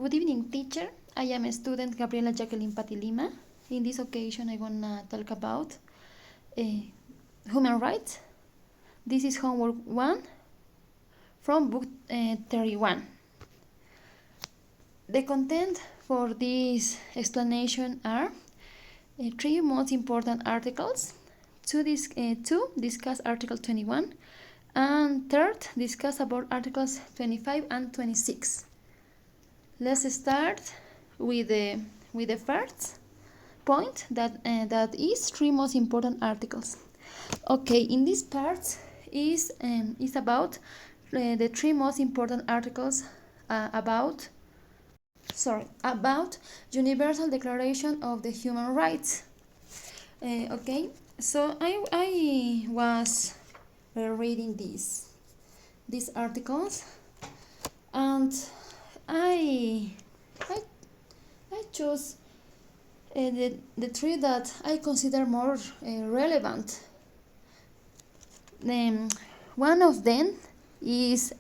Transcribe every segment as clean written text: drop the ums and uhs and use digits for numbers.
Good evening, teacher. I am a student Gabriela Jacqueline Patilima. In this occasion, I wanna talk about human rights. This is homework 1 from book 31. The content for this explanation are three most important articles. Two discuss Article 21, and third discuss about Articles 25 and 26. Let's start with the first point that is three most important articles. Okay, in this part is about the three most important articles about Universal Declaration of the Human Rights. Okay, so I was reading these articles, and I chose the three that I consider more relevant. One of them is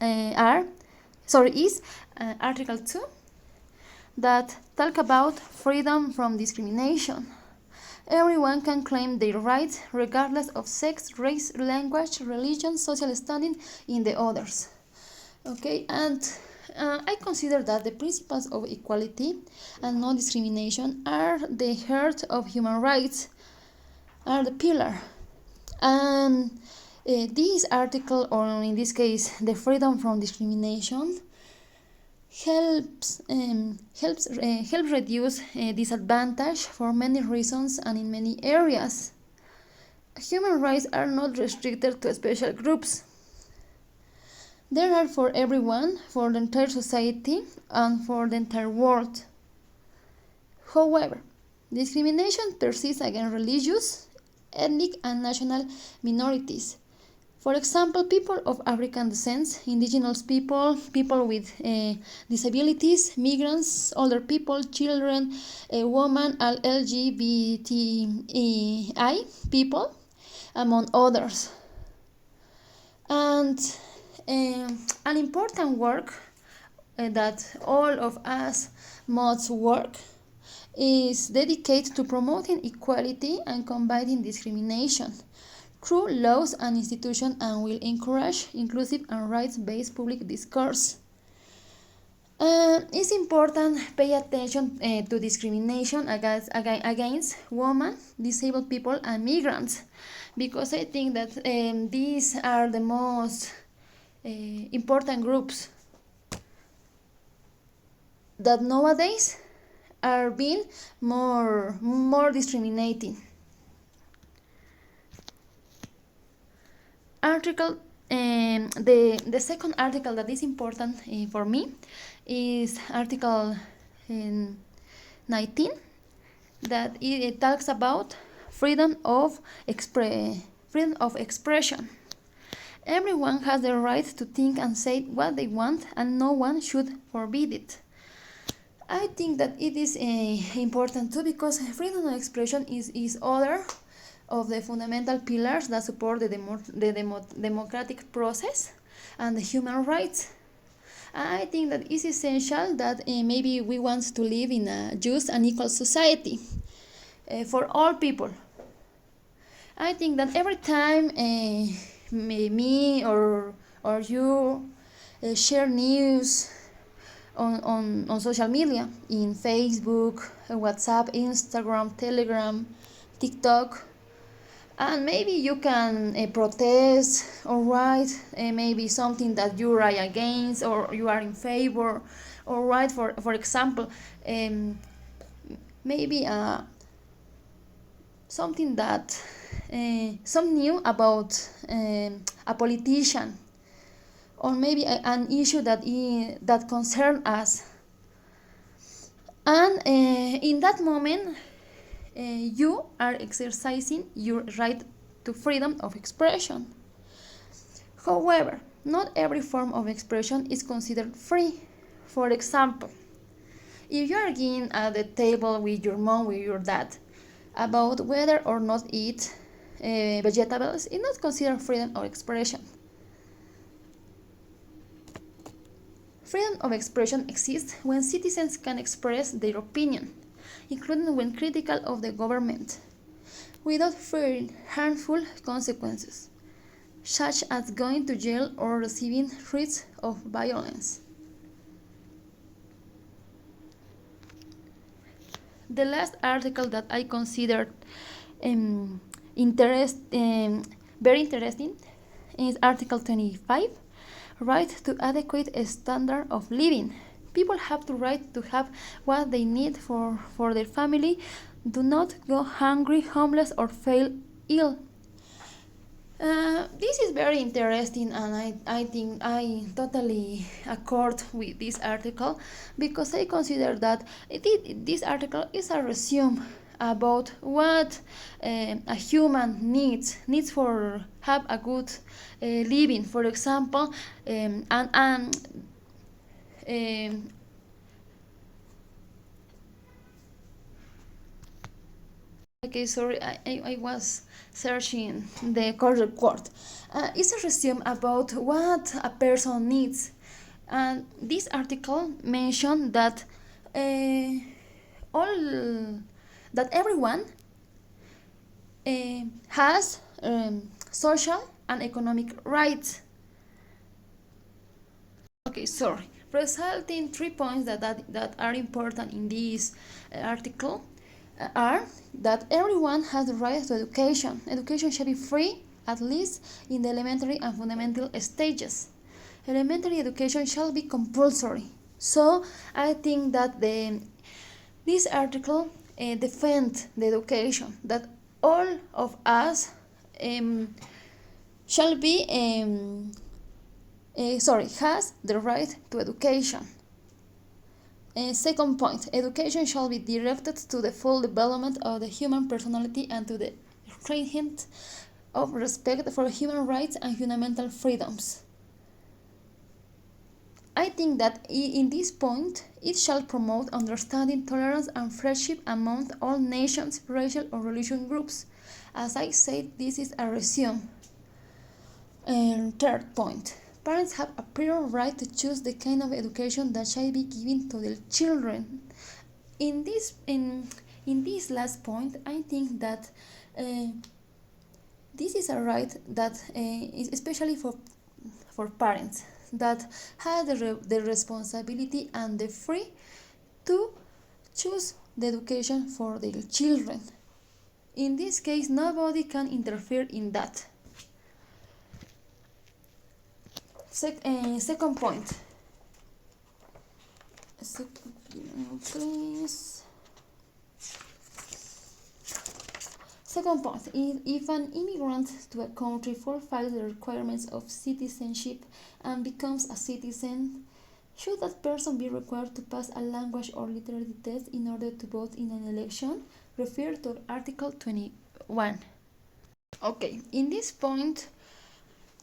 Article 2, that talk about freedom from discrimination. Everyone can claim their rights regardless of sex, race, language, religion, social standing in the others. Okay, and I consider that the principles of equality and non-discrimination are the heart of human rights, are the pillar. And this article, or in this case, the freedom from discrimination, helps reduce disadvantage for many reasons and in many areas. Human rights are not restricted to special groups. They are for everyone, for the entire society, and for the entire world. However, discrimination persists against religious, ethnic, and national minorities. For example, people of African descent, indigenous people, people with disabilities, migrants, older people, children, women, and LGBTI people, among others. And an important work that all of us must work is dedicated to promoting equality and combating discrimination through laws and institutions, and will encourage inclusive and rights-based public discourse. It's important to pay attention to discrimination against women, disabled people, and migrants, because I think that these are the most important groups that nowadays are being more discriminating. Article the second article that is important for me is Article 19, that it talks about freedom of expression. Everyone has the right to think and say what they want, and no one should forbid it. I think that it is important too, because freedom of expression is other of the fundamental pillars that support the democratic process and the human rights. I think that it's essential that maybe we want to live in a just and equal society for all people. I think that every time me or you share news on social media, in Facebook, WhatsApp, Instagram, Telegram, TikTok, and maybe you can protest or write maybe something that you are against or you are in favor, or write for example maybe something that some new about a politician, or maybe an issue that concerns us, and in that moment you are exercising your right to freedom of expression. However, not every form of expression is considered free. For example, if you are arguing at the table with your mom, with your dad, about whether or not eat vegetables, it's not considered freedom of expression. Freedom of expression exists when citizens can express their opinion, including when critical of the government, without fearing harmful consequences, such as going to jail or receiving threats of violence. The last article that I considered um, interest, very interesting is Article 25, right to adequate standard of living. People have the right to have what they need for their family, do not go hungry, homeless, or fail ill. This is very interesting, and I think I totally accord with this article because I consider that this article is a resume about what a human needs for have a good living. For example, um, okay, sorry, I was searching the correct word. It's a resume about what a person needs. And this article mentioned that all that everyone has social and economic rights. Okay, sorry. Resulting 3 points that are important in this article are that everyone has the right to education. Education shall be free, at least in the elementary and fundamental stages. Elementary education shall be compulsory. So I think that this article defends the education, that all of us shall be has the right to education. Second point, education shall be directed to the full development of the human personality and to the encouragement of respect for human rights and fundamental freedoms. I think that in this point, it shall promote understanding, tolerance, and friendship among all nations, racial or religious groups. As I said, this is a resume. And third point, parents have a prior right to choose the kind of education that shall be given to their children. In this last point, I think that this is a right that is especially for parents that have the responsibility and the free to choose the education for their children. In this case, nobody can interfere in that. Second point. Please. Second point, if an immigrant to a country fulfills the requirements of citizenship and becomes a citizen, should that person be required to pass a language or literacy test in order to vote in an election? Refer to Article 21. Okay, in this point,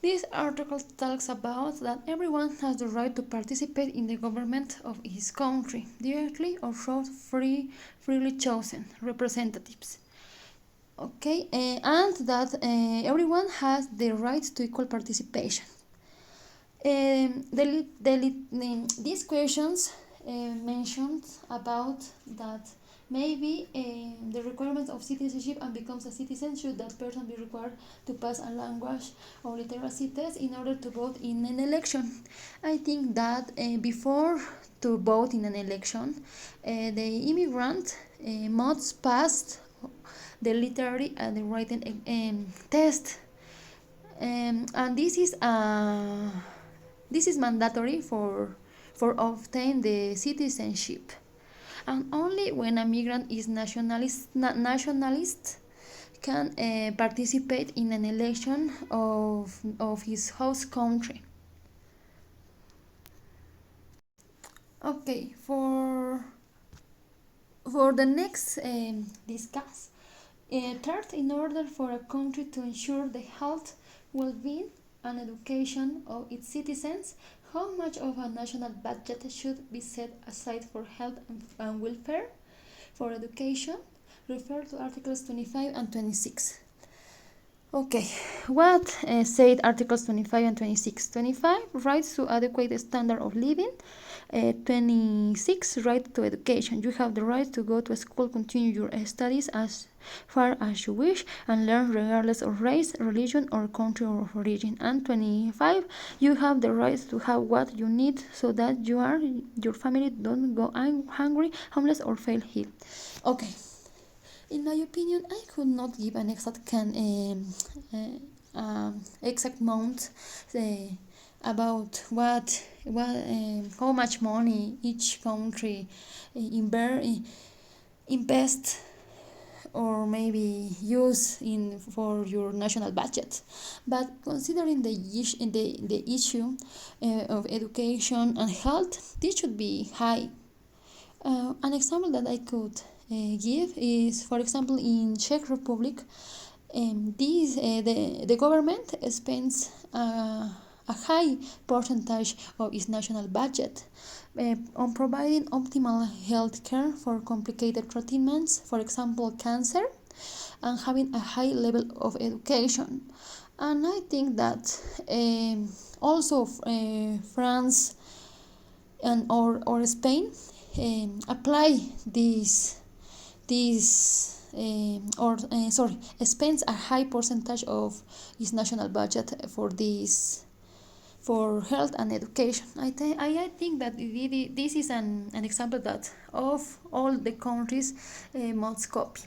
this article talks about that everyone has the right to participate in the government of his country, directly or through freely chosen representatives. Okay, and that everyone has the right to equal participation. These questions mentioned about that maybe the requirements of citizenship and becomes a citizen, should that person be required to pass a language or literacy test in order to vote in an election. I think that before to vote in an election, the immigrant must pass the literary and the writing test, and this is mandatory for obtain the citizenship, and only when a migrant is nationalist can participate in an election of his host country. Okay, for the next discuss. Third, in order for a country to ensure the health, well-being, and education of its citizens, how much of a national budget should be set aside for health and welfare? For education, refer to Articles 25 and 26. Okay, what said Articles 25 and 26? 25, rights to adequate standard of living. 26, right to education. You have the right to go to school, continue your studies as far as you wish, and learn regardless of race, religion, or country of origin. And 25, you have the right to have what you need so that your family don't go hungry, homeless, or fail ill. Okay. In my opinion, I could not give an exact amount uh, about how much money each country invest or maybe use for your national budget. But considering the issue of education and health, this should be high. An example that I could give is, for example, in Czech Republic, the government spends a high percentage of its national budget on providing optimal health care for complicated treatments, for example, cancer, and having a high level of education. And I think that also France or Spain apply spends a high percentage of its national budget for health and education. I think that this is an example that of all the countries must copy.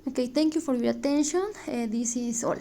Okay, thank you for your attention. This is all.